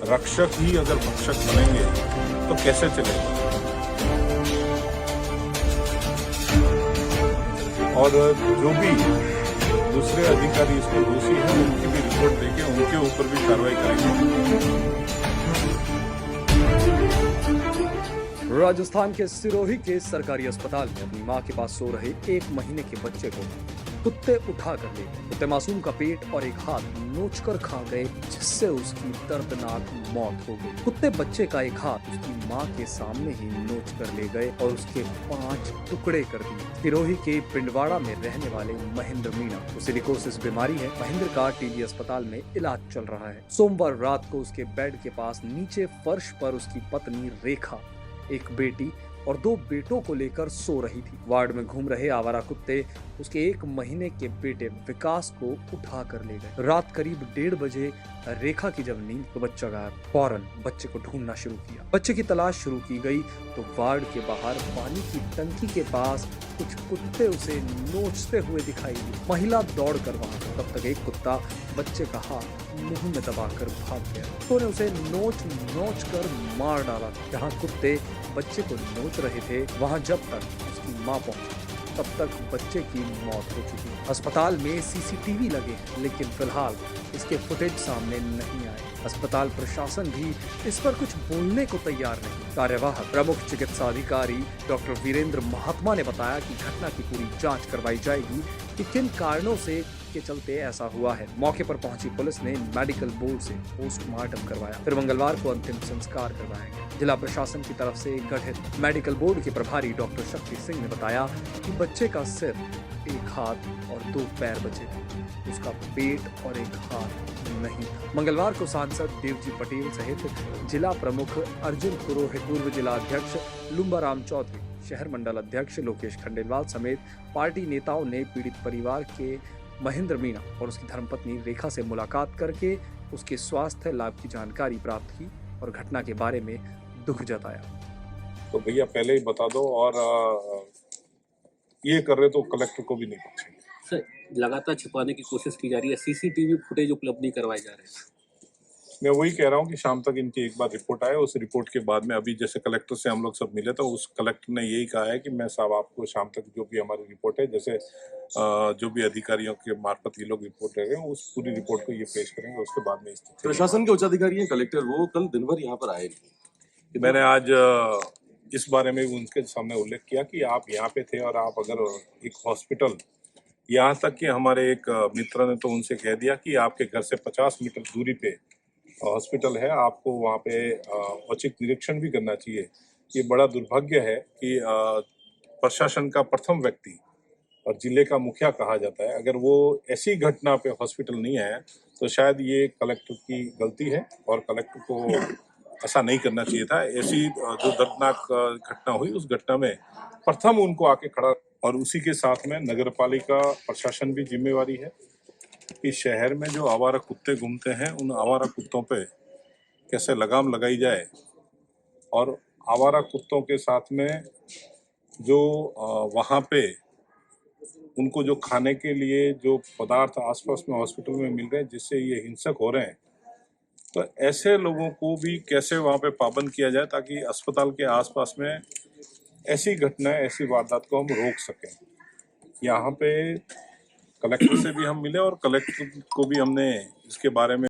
रक्षक ही अगर भक्षक बनेंगे तो कैसे चलेगा। और जो भी दूसरे अधिकारी इसमें दोषी हैं उनकी भी रिपोर्ट देके उनके ऊपर भी कार्रवाई करेंगे। राजस्थान के सिरोही के सरकारी अस्पताल में अपनी मां के पास सो रहे 1 महीने के बच्चे को कुत्ते उठा कर ले गए। कुत्ते मासूम का पेट और एक हाथ नोचकर खा गए, जिससे उसकी दर्दनाक मौत हो गई। कुत्ते बच्चे का एक हाथ उसकी मां के सामने ही नोच कर ले गए और उसके 5 टुकड़े कर दिए। सिरोही के पिंडवाड़ा में रहने वाले महेंद्र मीणा को सिलिकोसिस बीमारी है। महेंद्र का टीबी अस्पताल में इलाज चल रहा है। सोमवार रात को उसके बेड के पास नीचे फर्श पर उसकी पत्नी रेखा, एक बेटी और 2 बेटों को लेकर सो रही थी। वार्ड में घूम रहे आवारा कुत्ते उसके 1 महीने के बेटे विकास को उठा कर ले गए। रात करीब 1:30 बजे रेखा की जब नींद तो बच्चा गायब। फौरन बच्चे को ढूंढना शुरू किया। बच्चे की तलाश शुरू की गई तो वार्ड के बाहर पानी की टंकी के पास कुछ कुत्ते उसे नोचते हुए दिखाई दिए। महिला दौड़ कर वहां, तब तक एक कुत्ता बच्चे का हाथ मुंह में दबाकर भाग गया। तो ने उसे नोच कर मार डाला। जहां कुत्ते बच्चे को नोच रहे थे वहां जब तक उसकी मां पहुंची तब तक बच्चे की मौत हो चुकी। अस्पताल में सीसीटीवी लगे हैं, लेकिन फिलहाल इसके फुटेज सामने नहीं आए। अस्पताल प्रशासन भी इस पर कुछ बोलने को तैयार नहीं। कार्यवाहक प्रमुख चिकित्सा अधिकारी डॉक्टर वीरेंद्र महात्मा ने बताया कि घटना की पूरी जांच करवाई जाएगी कि किन कारणों से के चलते ऐसा हुआ है। मौके पर पहुंची पुलिस ने मेडिकल बोर्ड से पोस्टमार्टम करवाया, फिर मंगलवार को अंतिम संस्कार करवाया गया। जिला प्रशासन की तरफ से गठित मेडिकल बोर्ड के प्रभारी डॉक्टर शक्ति सिंह ने बताया कि बच्चे का सिर, एक हाथ और 2 पैर बचे थे, उसका पेट और एक हाथ नहीं। मंगलवार को सांसद देवजी पटेल सहित जिला प्रमुख अर्जुन पुरोहित, पूर्व जिला अध्यक्ष लुम्बाराम चौधरी, शहर मंडल अध्यक्ष लोकेश खंडेलवाल समेत पार्टी नेताओं ने पीड़ित परिवार के महेंद्र मीणा और उसकी धर्मपत्नी रेखा से मुलाकात करके उसके स्वास्थ्य लाभ की जानकारी प्राप्त की और घटना के बारे में दुख जताया। तो भैया पहले ही बता दो, और ये कर रहे तो कलेक्टर को भी नहीं पूछेंगे। सर, लगातार छिपाने की कोशिश की जा रही है, सीसीटीवी फुटेज उपलब्ध नहीं करवाए जा रहे हैं। मैं वही कह रहा हूँ कि शाम तक इनकी एक बार रिपोर्ट आए, उस रिपोर्ट के बाद में अभी जैसे कलेक्टर से हम लोग सब मिले तो उस कलेक्टर ने यही कहा है कि मैं साहब आपको शाम तक जो भी हमारी रिपोर्ट है, जैसे जो भी अधिकारियों के मार्फत ये लोग रिपोर्ट दे रहे हैं उस पूरी रिपोर्ट को ये पेश करेंगे। उसके बाद में प्रशासन के उच्च अधिकारी हैं कलेक्टर, वो कल दिन भर यहाँ पर आए। मैंने आज इस बारे में उनके सामने उल्लेख किया कि आप यहाँ पे थे और आप अगर एक हॉस्पिटल, यहाँ तक कि हमारे एक मित्र ने तो उनसे कह दिया कि आपके घर से 50 मीटर दूरी पे हॉस्पिटल है, आपको वहाँ पे औचक निरीक्षण भी करना चाहिए। ये बड़ा दुर्भाग्य है कि प्रशासन का प्रथम व्यक्ति और जिले का मुखिया कहा जाता है, अगर वो ऐसी घटना पे हॉस्पिटल नहीं आया तो शायद ये कलेक्टर की गलती है और कलेक्टर को ऐसा नहीं करना चाहिए था। ऐसी जो दर्दनाक घटना हुई उस घटना में प्रथम उनको आके खड़ा, और उसी के साथ में नगर पालिका प्रशासन भी जिम्मेवारी है कि शहर में जो आवारा कुत्ते घूमते हैं उन आवारा कुत्तों पे कैसे लगाम लगाई जाए, और आवारा कुत्तों के साथ में जो वहाँ पे उनको जो खाने के लिए जो पदार्थ आसपास में हॉस्पिटल में मिल रहे हैं जिससे ये हिंसक हो रहे हैं, तो ऐसे लोगों को भी कैसे वहाँ पे पाबंद किया जाए ताकि अस्पताल के आसपास में ऐसी घटनाएं, ऐसी वारदात को हम रोक सकें। यहाँ पे कलेक्टर से भी हम मिले और कलेक्टर को भी हमने इसके बारे में